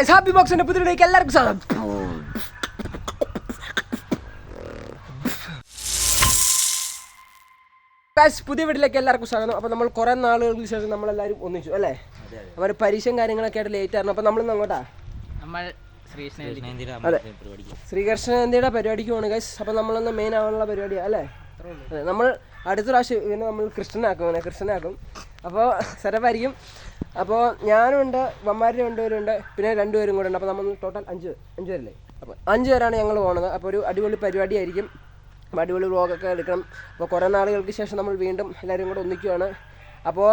Happy ബോക്സിന്റെ പുതിയയിലേക്ക് എല്ലാവർക്കും സ്വാഗതം. പുതിയ വീട്ടിലേക്ക് എല്ലാവർക്കും സ്വാഗതം. അപ്പോൾ നമ്മൾ കുറേ നാളുകൾക്ക് ശേഷം നമ്മളെല്ലാവരും ഒന്നിച്ചു അല്ലേ? അവർ പരീക്ഷയും കാര്യങ്ങളൊക്കെ ആയിട്ട് ലേറ്റ് ആയിരുന്നു. അപ്പോൾ നമ്മളിന്ന് അങ്ങോട്ടാ ശ്രീകൃഷ്ണജയന്തിയുടെ പരിപാടിക്ക് പോകണം ഗൈസ്. അപ്പോൾ നമ്മളൊന്ന് മെയിൻ ആവാനുള്ള പരിപാടിയാണ് അല്ലേ? അതെ, നമ്മൾ അടുത്ത പ്രാവശ്യം ഇവനെ നമ്മൾ കൃഷ്ണനാക്കും. അപ്പോൾ സെറ്റപ്പായിരിക്കും. അപ്പോൾ ഞാനുണ്ട്, വമ്മാര് രണ്ടുപേരുണ്ട്, പിന്നെ രണ്ടുപേരും കൂടെ ഉണ്ട്. അപ്പോൾ നമ്മൾ ടോട്ടൽ അഞ്ച് പേരല്ലേ? അപ്പോൾ 5 പേരാണ് ഞങ്ങൾ പോകുന്നത്. അപ്പോൾ ഒരു അടിപൊളി പരിപാടിയായിരിക്കും. അപ്പോൾ അടിപൊളി വ്ളോഗൊക്കെ എടുക്കണം. അപ്പോൾ കുറേ നാളുകൾക്ക് ശേഷം നമ്മൾ വീണ്ടും എല്ലാവരും കൂടെ ഒന്നിക്കുകയാണ്. അപ്പോൾ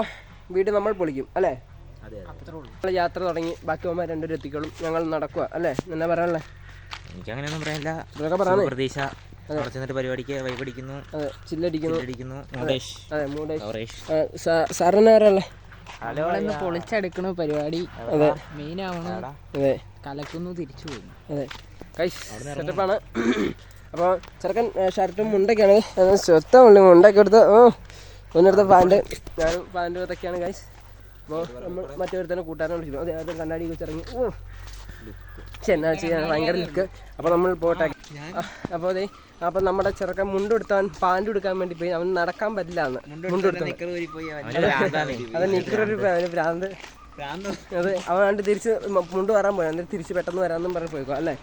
വീട് നമ്മൾ പൊളിക്കും അല്ലേ? നമ്മൾ യാത്ര തുടങ്ങി, ബാക്കിയവന്മാർ രണ്ടുപേരും എത്തിക്കോളും. ഞങ്ങൾ നടക്കുക അല്ലേ? എന്നാ പറയാനുള്ളത്? എനിക്കങ്ങനെയൊന്നും പറയാനില്ല. ഇതൊക്കെ പറയാം. പ്രതീക്ഷ പരിപാടിക്ക് വൈബടിക്കുന്നു, ചില്ലടിക്കുന്നു. അതെ, മൂടേഷ് സാറിന് ആരല്ലേ? പൊളിച്ചെടുക്കണ പരിപാടി അതെ, മെയിൻ ആവണം. അതെ, കലക്കുന്നു, തിരിച്ചു പോകുന്നു. അതെ ഗൈസ്, സെറ്റപ്പാണ്. അപ്പോൾ ചെറുക്കൻ ഷർട്ടും മുണ്ടൊക്കെയാണ്, സ്വത്തമുള്ളി മുണ്ടൊക്കെ എടുത്ത് ഒന്നെടുത്ത പാൻറ്, ഞാനും പാൻറ് ഇതൊക്കെയാണ് ഗൈസ്. അപ്പോൾ നമ്മൾ മറ്റൊരുത്തന്നെ കൂട്ടാനെ വിളിച്ചു. അതെ, ആദ്യം കണ്ണാടി വെച്ചിറങ്ങി. എന്നാ ചെയ്യാൻ ഭയങ്കര ലുക്ക്. അപ്പോൾ നമ്മൾ പോട്ടെ. അപ്പോൾ അതെ, അപ്പം നമ്മുടെ ചെറുക്കൻ മുണ്ടെടുത്താൻ പാൻറ് എടുക്കാൻ വേണ്ടി പോയി. അവൻ നടക്കാൻ പറ്റില്ല എന്ന് മുണ്ടെടുത്താൻ. അത് നിക്കറൊരു ഭ്രാന്ത്. അതെ, അവൻ കണ്ട് തിരിച്ച് മുണ്ട് വരാൻ പോയി. എന്നിട്ട് തിരിച്ച് പെട്ടെന്ന് വരാമെന്നും പറഞ്ഞ് പോയിക്കോ അല്ലേ?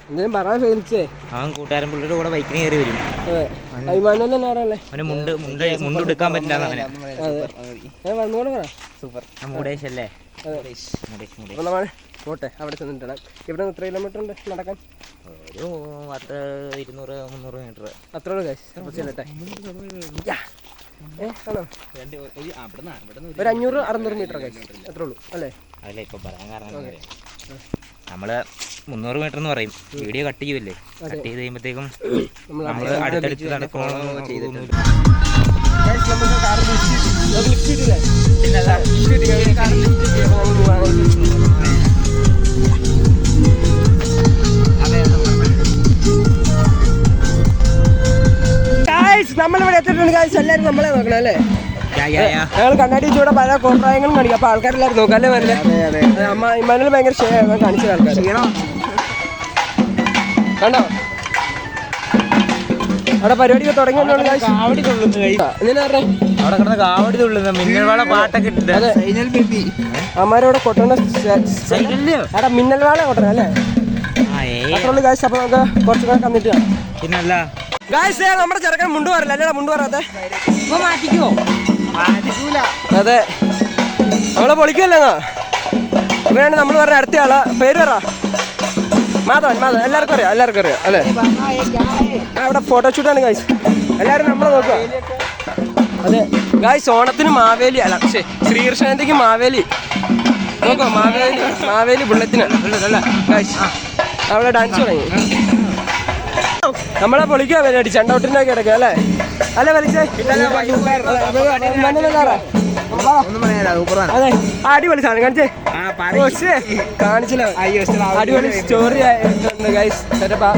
എന്തെങ്കിലും പറയാൻ ഫേമിച്ചേ. അവൻ കൂട്ടുകാരൻ പിള്ളേരുടെ കൂടെ ബൈക്കിന് കയറി വരും. അതെ, അഭിമാനം തന്നെ ആരല്ലേ? മുണ്ട് എടുക്കാൻ പറ്റില്ല. അതെ, വന്നുകൂടെ പറ. സൂപ്പർ മൂടേഷ് അല്ലേ? അപ്പോൾ നമ്മൾ പോട്ടെ, അവിടെ ചെന്നിട്ടാണ്. ഇവിടെ നിന്ന് എത്ര കിലോമീറ്റർ ഉണ്ട് നടക്കാൻ? ഒരു 200-300 മീറ്റർ അത്രയുള്ളൂ ഗൈസ്. അപ്പോൾ ചെല്ലട്ടെ. ആണോ? ഒരു 500-600 മീറ്റർ ഗൈസ്, അത്രേ ഉള്ളൂ അല്ലേ? അതല്ല ഇപ്പൊ പറയാൻ കാരണം, നമ്മള് 300 മീറ്റർ എന്ന് പറയും. Video cut ചെയ്യുമല്ലേ? കട്ട് ചെയ്ത് കഴിയുമ്പോഴത്തേക്കും നമ്മള് അടുത്തടുത്ത് നടക്കണോ ചെയ്തിട്ടുണ്ട്. നമ്മളിവിടെ എത്തിയിട്ടുണ്ട് ഗൈസ്. എല്ലാവരും നമ്മളെ നോക്കണം അല്ലേ? ഞങ്ങൾ കണ്ണാടി വെച്ചുകൂടെ പല കോപ്രായങ്ങളും കാണിക്കും. അപ്പോൾ ആൾക്കാരെല്ലാവരും നോക്കാം അല്ലേ? വരല്ലേ? അമ്മ ഇമ്മാനിൽ ഭയങ്കര ഷെയർ കാണിച്ച ആൾക്കാർ കണ്ടോ? അവിടെ പരിപാടിയൊക്കെ തുടങ്ങിയോണ്ട് അമ്മാരോടെ കൊട്ടണ അവിടെ മിന്നൽവാള കൊട്ടണ അല്ലേ? അത്രയുള്ളൂ ഗൈസ്. അപ്പോൾ നമുക്ക് കുറച്ചുകൂടെ കന്നിട്ട് പിന്നല്ല ഗൈസ്, നമ്മുടെ ചെറുക്കൻ മുണ്ട് പറയില്ല അല്ലേ? മുണ്ട് പറയാതെ മാറ്റിക്കോ? അതെ, നമ്മളെ പൊളിക്കുമല്ലേന്നാ. ഇവരാണ് നമ്മൾ പറഞ്ഞ അടുത്ത ആള്. പേര് പറ. മാധവൻ. എല്ലാവർക്കും അറിയാം അല്ലേ? അവിടെ ഫോട്ടോഷൂട്ടാണ് ഗൈസ്. എല്ലാവരും നമ്മളെ നോക്കുക. അതെ ഗൈസ്, ഓണത്തിന് മാവേലി അല്ല, ശ്രീകൃഷ്ണജയന്തിക്ക് മാവേലി നോക്കുക. മാവേലി ബുള്ളറ്റിന് ഗൈസ് അവിടെ ഡാൻസ് തുടങ്ങി. നമ്മളെ പൊളിക്കുക പരിപാടി. ചണ്ടൗട്ടിൻ്റെ ഒക്കെ കിടക്കുക അല്ലേ? വലിച്ചേ. അതെ, അടിപൊളി സാധനം കാണിച്ചില്ല. അടിപൊളി സ്റ്റോറി ആയിട്ടുണ്ട് ഗൈസ്. സെറ്റപ്പാ.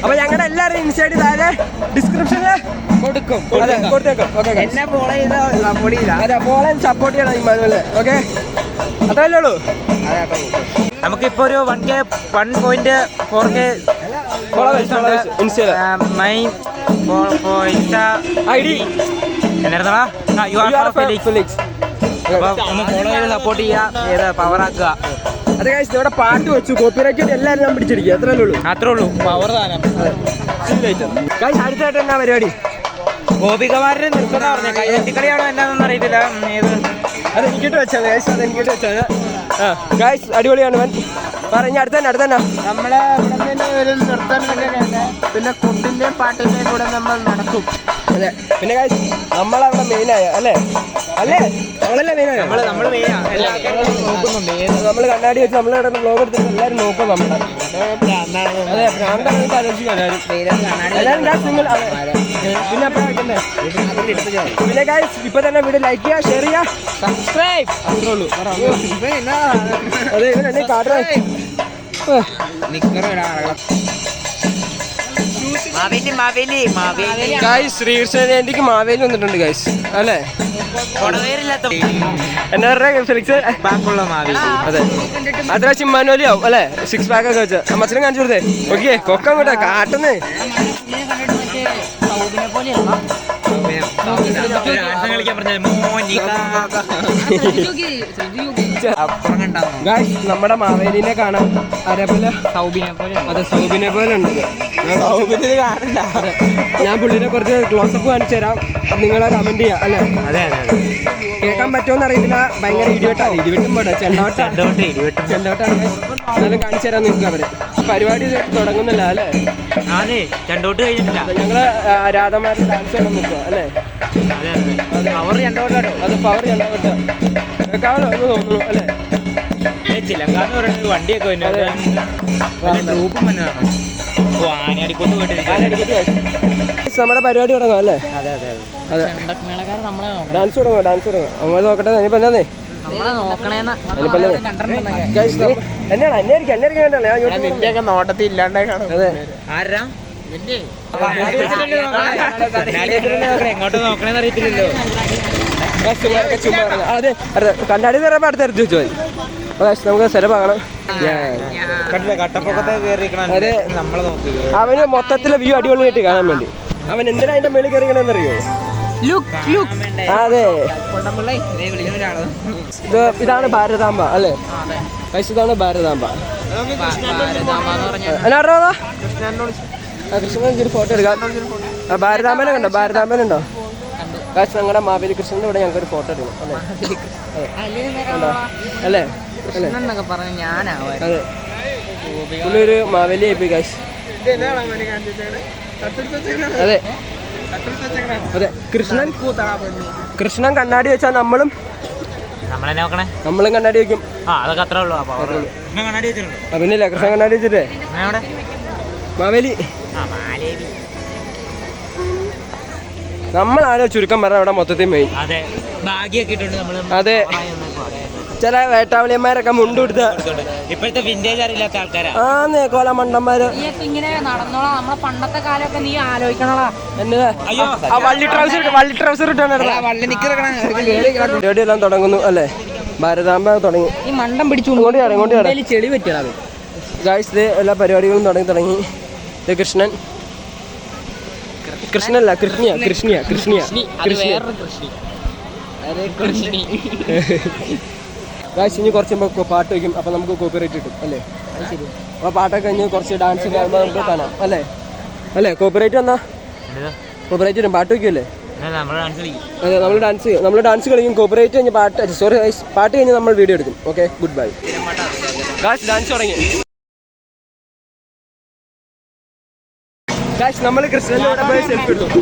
അപ്പൊ ഞങ്ങളുടെ എല്ലാവരും ഇൻസൈഡ് താഴെ ഡിസ്ക്രിപ്ഷനില് കൊടുത്തേക്കും. അതെ, ഫോളോ സപ്പോർട്ട് ചെയ്യണം ഇമ്മാനുവലിനെ. ഓക്കെ, അതല്ലേ ഉള്ളൂ. നമുക്കിപ്പോ ഒരു 1.4K സപ്പോർട്ട് ചെയ്യുക, പവർ ആക്കുക. അതെ ഗൈസ്, ഇവിടെ പാട്ട് വെച്ചു കോപ്പിറൈറ്റ് എല്ലാവരും ഞാൻ പിടിച്ചിരിക്കുക. അത്രേ ഉള്ളൂ. പവർ താനം ഗൈസ്. അടുത്തായിട്ട് എന്നാ പരിപാടി? ഗോപികമാരുടെ നിർത്തുന്ന പറഞ്ഞ കൈതട്ടിക്കളിയാണോ എന്താണെന്ന് അറിയത്തില്ല. അത് എനിക്കിട്ട് വെച്ചാൽ ഗൈസ് അടിപൊളിയാണ്. പറഞ്ഞ അടുത്തന്നെ നമ്മളെ ഇവിടെ ഒരു നൃത്തം പിന്നെ കുട്ടിന്റെ പാട്ടിന്റെ കൂടെ നമ്മൾ നടക്കും. അതെ, പിന്നെ ഗൈസ് നമ്മളവിടെ മെയിനായ അല്ലേ? നമ്മളല്ലേ മെയിനായ? നമ്മൾ കണ്ണാടി വെച്ച് നമ്മളിവിടെ വ്ലോഗ് എടുത്തിട്ട് എല്ലാവരും നോക്കും. നമ്മളെ അതെ, ഭ്രാന്താണെന്ന് ആലോചിക്കും എല്ലാവരും. പിന്നെ ഗൈസ് ഇപ്പൊ തന്നെ വീഡിയോ ലൈക്ക് ചെയ്യുക, ഷെയർ ചെയ്യുക, സബ്സ്ക്രൈബ്. അത്രേ ഉള്ളൂ. അതെ, ഇവനെ കാട്ടുക. ഗൈസ് ശ്രീകൃഷ്ണ ജയന്തിക്ക് മാവേലി വന്നിട്ടുണ്ട് ഗൈസ് അല്ലേ? എന്നാ പറഞ്ഞ ഫിലിക്സ്? അതെ അത്ര ചിമ്മാനോലി ആവും അല്ലെ? 6 പാക്ക് ഒക്കെ വെച്ച അമ്മച്ചനും കാണിച്ചു കൊടുത്തേ. ഓക്കെ കൊക്കം കൂട്ടാ കാട്ടുന്നേ. നമ്മുടെ മാവേലിനെ കാണാൻ അതേപോലെ അതെ സൗബിനെ പോലെ ഉണ്ട്. ഞാൻ പുള്ളിനെ കുറച്ച് ക്ലോസപ്പ് കാണിച്ചു തരാം, നിങ്ങളെ കമന്റ് ചെയ്യാം അല്ലെ? കേൾക്കാൻ പറ്റുമോന്ന് അറിയത്തില്ല, ഭയങ്കര ഇടിവെട്ടാണ്. ഇടിവെട്ടും പോട്ടെ, ചെണ്ടോട്ടാണ്. എന്നാലും കാണിച്ചു തരാൻ നിങ്ങൾക്ക് അവര്. പരിപാടി തുടങ്ങുന്നില്ല അല്ലേ? ചെണ്ടോട്ട് കഴിഞ്ഞിട്ടില്ല. ഞങ്ങള് രാധമാരുടെ ഡാൻസ് ചെയ്യാൻ നിൽക്കുക അല്ലേ? അത് പവർ ചെണ്ടോട്ട് കേൾക്കാമല്ലോ എന്ന് തോന്നുന്നു അല്ലേ? ചിലങ്കാന്ന് പറയുന്നത് വണ്ടിയൊക്കെ നമ്മുടെ പരിപാടി തുടങ്ങാം അല്ലേ? അതെ ഡാൻസ് തുടങ്ങാം. നമ്മൾ നോക്കട്ടെ. ഇനിയിപ്പോ എന്നാന്നേ നിന്റെയൊക്കെ നോട്ടത്തിൽ ഇല്ലാണ്ടേ കാണും. അതെ എങ്ങോട്ട് നോക്കണേന്ന് അറിയത്തില്ലല്ലോ. അതെ കണ്ണാടി തരാൻ അടുത്ത് എടുത്ത് വെച്ചു മതി. നമുക്ക് സ്ഥലമാകണം. കട്ടപ്പൊക്കത്തെ അതെ നമ്മളെ നോക്കുക. അവന് മൊത്തത്തിലെ വ്യൂ അടിപൊളിയായിട്ട് കാണാൻ വേണ്ടി അവൻ എന്തിനാ അതിന്റെ മേളിൽ കയറിക്കണെന്നറിയോ? അതെ ഇതാണ് ഭാരതാംബ അല്ലേ? ഇതാണ് ഭാരതാംബ. കൃഷ്ണൻ ഒരു ഫോട്ടോ എടുക്കാം. ഭാരതാംബനെ കണ്ടോ? ഭാരതാംബനുണ്ടോ? കാശ് ഞങ്ങളുടെ മാവേലി കൃഷ്ണന്റെ കൂടെ ഞങ്ങൾക്ക് ഒരു ഫോട്ടോ എടുക്കണം അല്ലേ? അല്ലേ അതെ പുള്ളിയൊരു മാവേലി ആയിപ്പോയി കാശ്. അതെ അതെ കൃഷ്ണൻ കണ്ണാടി വെച്ചാൽ നമ്മളും കണ്ണാടി വെക്കും. പിന്നില്ല കൃഷ്ണൻ കണ്ണാടി വെച്ചിട്ടേ മാവേലി. നമ്മളാരോ ചുരുക്കം പറഞ്ഞ അവിടെ മൊത്തത്തിൽ മെയിൻ. അതെ ചില വേട്ടാവളിയന്മാരൊക്കെ മുണ്ടുകൊടുത്ത ഇപ്പോഴത്തെ വിന്റേജ് അറിയില്ലാത്ത ആൾക്കാരാ. ആന്നേ കോല മണ്ടന്മാര്. പണ്ടത്തെ കാലമൊക്കെ നീ ആലോചിക്കണോളാ. വള്ളി ട്രൗസർ ഇട്ടാണ് പരിപാടി എല്ലാം തുടങ്ങുന്നു അല്ലേ? ഭാരതാംബ തുടങ്ങി. ഈ മണ്ടം പിടിച്ചു ചെളി പറ്റിയത് ഗായ്സ് എല്ലാ പരിപാടികളും തുടങ്ങി. ഇത് കൃഷ്ണനല്ല കൃഷ്ണിയ ഗായ്സ് ഇനി കുറച്ച് മുമ്പ് പാട്ട് വയ്ക്കും. അപ്പൊ നമുക്ക് കോപ്പിറൈറ്റ് കിട്ടും അല്ലേ? അപ്പൊ പാട്ടൊക്കെ കഴിഞ്ഞ് കുറച്ച് ഡാൻസ് കാണുമ്പോൾ നമുക്ക് കാണാം അല്ലേ? കോപ്പിറൈറ്റ് വന്നാ കോപ്പിറൈറ്റ് വരും. പാട്ട് വയ്ക്കുമല്ലേ? അതെ നമ്മൾ ഡാൻസ് കളിക്കും. കോപ്പിറൈറ്റ് കഴിഞ്ഞ് പാട്ട് കഴിഞ്ഞ് നമ്മൾ വീഡിയോ എടുക്കും. Okay good bye. Guys dance തുടങ്ങി. നമ്മൾ കൃഷ്ണന്റെ കൂടെ പോയി സെൽഫി എടുത്തു.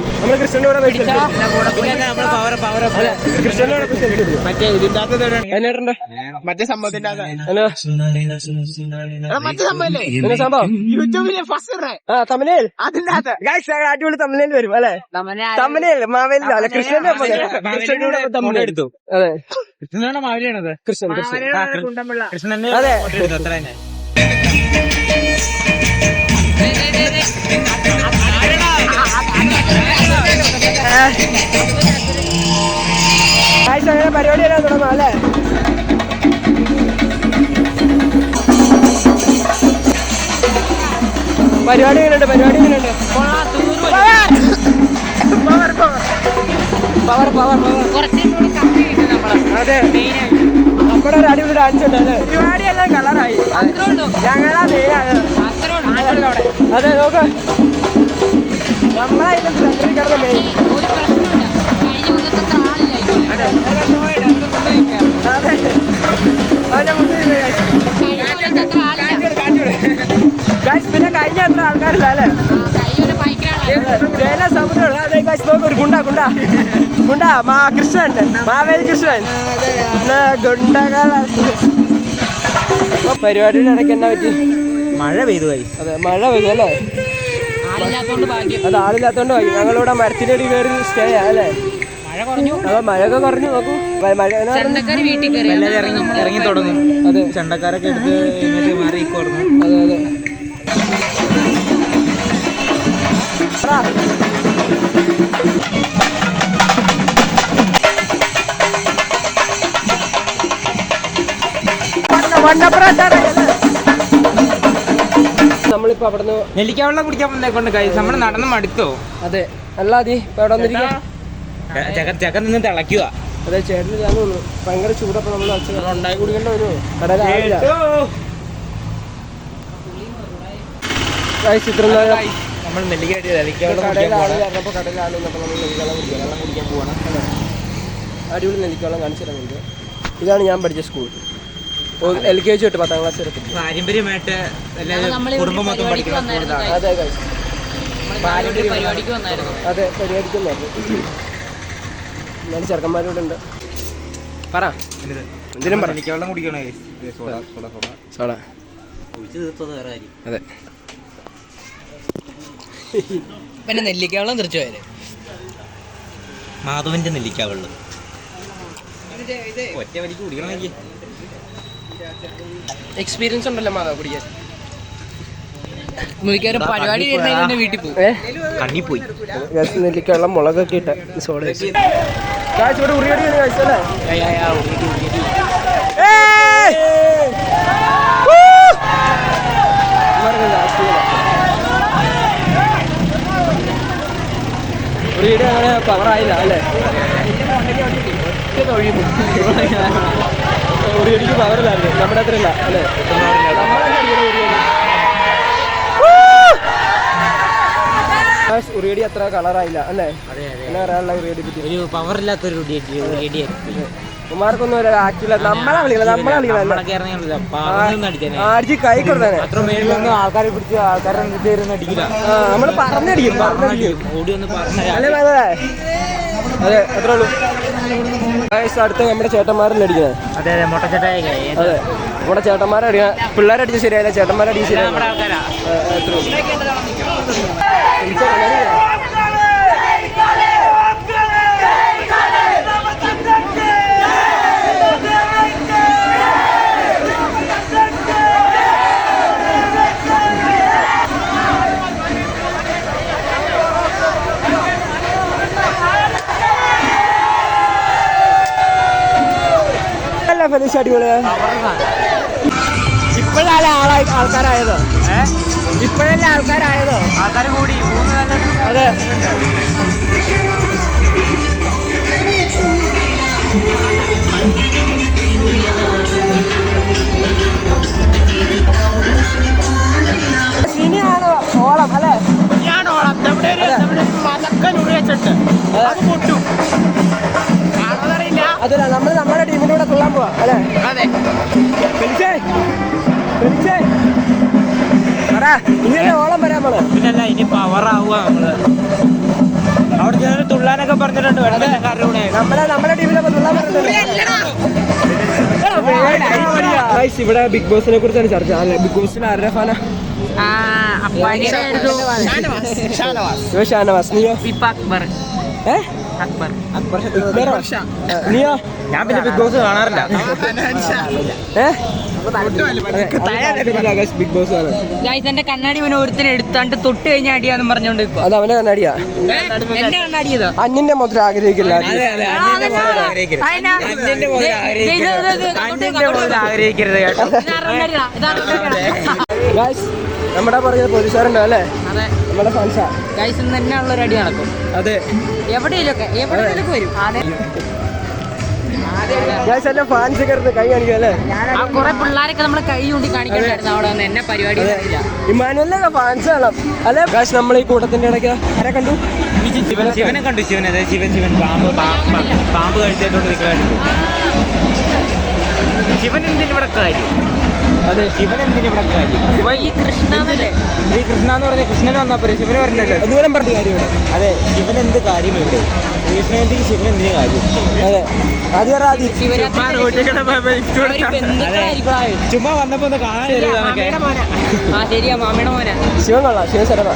മറ്റേ സംഭവത്തിന്റെ അടിപൊളി തമിഴിൽ വരും അല്ലെ? തമിഴിൽ മാവേലി അല്ല കൃഷ്ണന്റെ എടുത്തു. അതെ കൃഷ്ണനാണ് മാവേലിയാണത്. കൃഷ്ണൻ കൃഷ്ണന്റെ അതെ അങ്ങനെ പരിപാടി എല്ലാം തുടങ്ങാം അല്ലേ? പരിപാടി എങ്ങനെയുണ്ട്? അതെ നമ്മുടെ ഒരു അടിപൊളി ഡാൻസ് ഉണ്ട് അല്ലേ? പരിപാടി എല്ലാം കളറായി. ഞങ്ങളാ അതെ നോക്ക നമ്മളതിന്റെ സെന്ററിൽ കിടന്ന മെയിൻ. പിന്നെ കഴിഞ്ഞ അത്ര ആൾക്കാരില്ല അല്ലേ? സമുദ്രമുള്ള ഒരു ഗുണ്ട കൃഷ്ണൻ മാവേലി കൃഷ്ണൻ ഗുണ്ടകൾ. പരിപാടിയുടെ ഇടയ്ക്ക് എന്നാ പറ്റി? മഴ പെയ്തു പോയി. അതെ മഴ പെയ്തു അല്ലേ? അത് ആളില്ലാത്തോണ്ട് പോയി. ഞങ്ങളിവിടെ മരത്തിന്റെ അടി കയറി സ്റ്റേ അല്ലേ? അപ്പൊ മഴയൊക്കെ കുറഞ്ഞു നോക്കൂ. ഇറങ്ങി തുടങ്ങും. അതെ ചണ്ടക്കാരൊക്കെ എടുത്ത് മാറി തുടങ്ങും. അതെ നമ്മളിപ്പോ അവിടുന്ന് നെല്ലിക്കാവെള്ളം കുടിക്കാൻ വന്നേക്കൊണ്ട് കഴിച്ചു. നമ്മൾ നടന്ന് മടുത്തോ? അതെ അല്ലാതെ ഇപ്പൊ അവിടെ വന്നിരിക്കാം. ചക്കൻ നിന്ന് തിളയ്ക്കുക. അതെ ചേട്ടന് ഞാൻ തോന്നുന്നു ഭയങ്കര ചൂടൊക്കെ നമ്മൾ ഉണ്ടായി കുടിക്കേണ്ട വരുമോ? കടയിലാവില്ല ചിത്രം നമ്മൾ നെല്ലിക്കായിട്ട് നെല്ലിക്കാവെള്ളം കുടിക്കാൻ പോവാണ്. അടിപൊളി നെല്ലിക്കവെള്ളം കാണിച്ചു തരുന്നുണ്ട്. ഇതാണ് ഞാൻ പഠിച്ച സ്കൂൾ. LKG തൊട്ട് 10ാം ക്ലാസ് വരെ പാരമ്പര്യമായിട്ട് കുടുംബം മൊത്തം പഠിക്കുന്ന. അതെ പരിപാടിക്ക് വന്നായിരുന്നു. അതെ പരിപാടിക്ക് വന്നായിരുന്നു. എന്നാലും ചെറുക്കന്മാരോട് ഉണ്ട്. പറ എന്തിനും പറ. നെല്ലിക്കാവെള്ളം കുടിക്കണേ. സോഡ. അതെ പിന്നെ നെല്ലിക്കാവെള്ളം തിരിച്ചു പോയാലേ മാധവന്റെ നെല്ലിക്കാവെള്ളം ഒറ്റ വലിക്ക് കുടിക്കണമെങ്കിൽ എക്സ്പീരിയൻസ് ഉണ്ടല്ലോ മാധവ കുടിക്കാൻ. മിക്കവാറും പരിപാടി തന്നെ വീട്ടിൽ പോകും. കണ്ണി പോയി. നെല്ലിക്കവെള്ളം മുളകൊക്കെ ഇട്ട സോഡ ഇവിടെ ഉറിയടി കഴിച്ചല്ലേ. ഉറിയടി അങ്ങനെ പവറായില്ല അല്ലേ? ഉറിയടിക്ക് പവറില്ലായിരുന്നു. നമ്മുടെ അത്ര ഇല്ല അല്ലേ? ഉറിയടി അത്ര കളറായില്ല അല്ലേ? എന്നാ പറയാനുള്ള ഉറിയടി പറ്റി ഒരു പവറില്ലാത്തൊരു കുമാർക്കൊന്നും ഒരു ആക്കില്ല. നമ്മളെ വിളിക്കില്ല അടിച്ച് കൈ കൊടുത്താനെ. ആൾക്കാരെ പിടിച്ച് ആൾക്കാരെ അടിക്കില്ല. നമ്മള് പറഞ്ഞടിക്കും ഓടി ഒന്ന് പറഞ്ഞ. അതെ അത്രേ ഉള്ളൂ. അടുത്ത് നമ്മുടെ ചേട്ടന്മാരല്ലേ അടിക്കുന്നത്. അതെ അതെ മുട്ടച്ചേട്ടായി. അതെ നമ്മുടെ ചേട്ടന്മാരടിക്കുക. പിള്ളേരടിച്ച് ശരിയായില്ല, ചേട്ടന്മാരടിച്ച് ശരിയായില്ല. അത്രേ ഉള്ളൂ. അടിപൊളിയാ. ഇപ്പോഴല്ലേ ആൾക്കാരായതോ? ഇപ്പോഴല്ലേ ആൾക്കാരായതോ? ആൾക്കാർ കൂടി. അതെ ഇനിയാണ് ഓളം അല്ലേ? അതല്ല നമ്മൾ നമ്മുടെ ടീമിന്റെ കൂടെ തുള്ളാൻ പോവാ അല്ലേ? ഇങ്ങനെ ഓളം വരാൻ പോണേ. പിന്നല്ല ഇനി പവറാവുക നമ്മള്. അവിടെ ചെന്ന് തുള്ളാനൊക്കെ പറഞ്ഞിട്ടുണ്ട്. നമ്മുടെ ടീമിലൊക്കെ തുള്ളാൻ പറഞ്ഞിട്ടുണ്ട്. ഇവിടെ ബിഗ് ബോസിനെ കുറിച്ചാണ് ചർച്ച അല്ലെ? ബിഗ് ബോസിൽ ആരുടെ ഫാനാ? ഷാനവാസ്. നീയോ? നീയോ? ഞാൻ പിന്നെ ബിഗ് ബോസ് കാണാറില്ല. ബിഗ് ബോസ് ആണ്. എന്റെ കണ്ണാടി പിന്നെ ഒരുത്തിന് എടുത്താണ്ട് തൊട്ട് കഴിഞ്ഞ അടിയാന്ന് പറഞ്ഞോണ്ട് അത് അവന്റെ കണ്ണാടിയാ. എന്റെ കണ്ണാടിയതോ? അന്യന്റെ മുദ്ര ആഗ്രഹിക്കില്ല. ആഗ്രഹിക്കരുത് കേട്ടോ. നമ്മുടെ പറഞ്ഞ പോലീസുകാരുണ്ടോ അല്ലേ? നമ്മുടെ ഫാൻസാ. ഗൈസ് തന്നെ ഉള്ളൊരു അടി നടക്കും. അതെ എവിടെയെങ്കിലൊക്കെ വരും. എല്ലാം ഫാൻസ് കയറുന്നത് കൈ കാണിക്കും അല്ലേ? കുറെ പിള്ളേരൊക്കെ നമ്മളെ കൈ ചൂണ്ടി കാണിക്കണ്ടായിരുന്നു അവിടെ വന്ന്. എന്നെ പരിപാടി ഇമാനുവലിനൊക്കെ ഫാൻസ് കാണാം അല്ലെ? ഗൈസ് നമ്മൾ ഈ കൂട്ടത്തിന്റെ ഇടയ്ക്ക് ആരെ കണ്ടു? ശിവനെ കണ്ടു. ശിവൻ അതായത് ശിവൻ പാമ്പ് കഴിച്ചിട്ടുണ്ട് നിൽക്കാറുണ്ട്. ശിവൻ എന്തിന് ഇവിടെ കാര്യം? അതെ ശിവൻ എന്തിന് ഇവിടെ കാര്യം? ഈ കൃഷ്ണനല്ലേ? ഈ കൃഷ്ണ എന്ന് പറഞ്ഞ കൃഷ്ണന് വന്നാൽ പോരെ? ശിവന് വരണ്ടല്ലോ. ദൂരം പറഞ്ഞ കാര്യം. അതെ ശിവൻ എന്ത് കാര്യം ഇവിടെ? കൃഷ്ണന്റെ ശിവൻ എന്തിനു കാര്യം? അതെ ചുമ്മാ വന്നപ്പോ ഒന്ന് കാണാൻ ശരിയാ മാമിയുടെ മോനെ. ശിവൻ കൊള്ളാം. ശിവൻ ശരവ.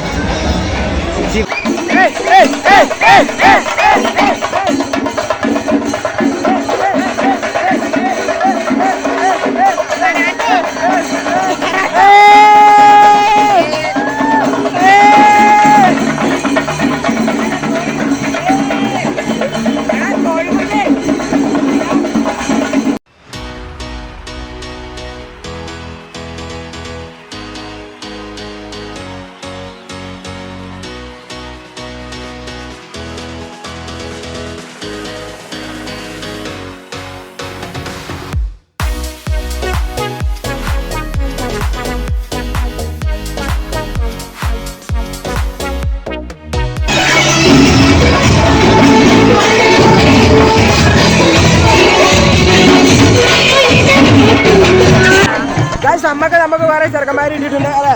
ഒക്കെ നമുക്ക് വേറെ ചെറുക്കന്മാർ ഇട്ടിട്ടുണ്ട് അല്ലേ?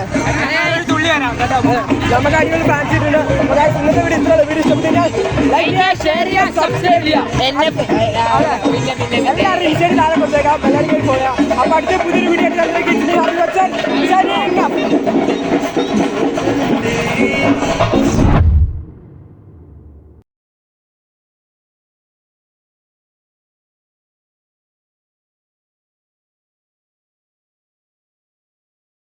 നമുക്ക് അടിപൊളി ഫാൻസ് ഇട്ടിട്ടുണ്ട്. ഇന്നത്തെ വീഡിയോ ഇത്ര വീഡിയോ ഇഷ്ടപ്പെട്ടാൽ എല്ലാവരും ഇൻസ്റ്റയിൽ താഴെ കൊടുത്തേക്കാം. എല്ലാവരും പോയാ. അപ്പൊ അടുത്ത പുതിയൊരു വീഡിയോ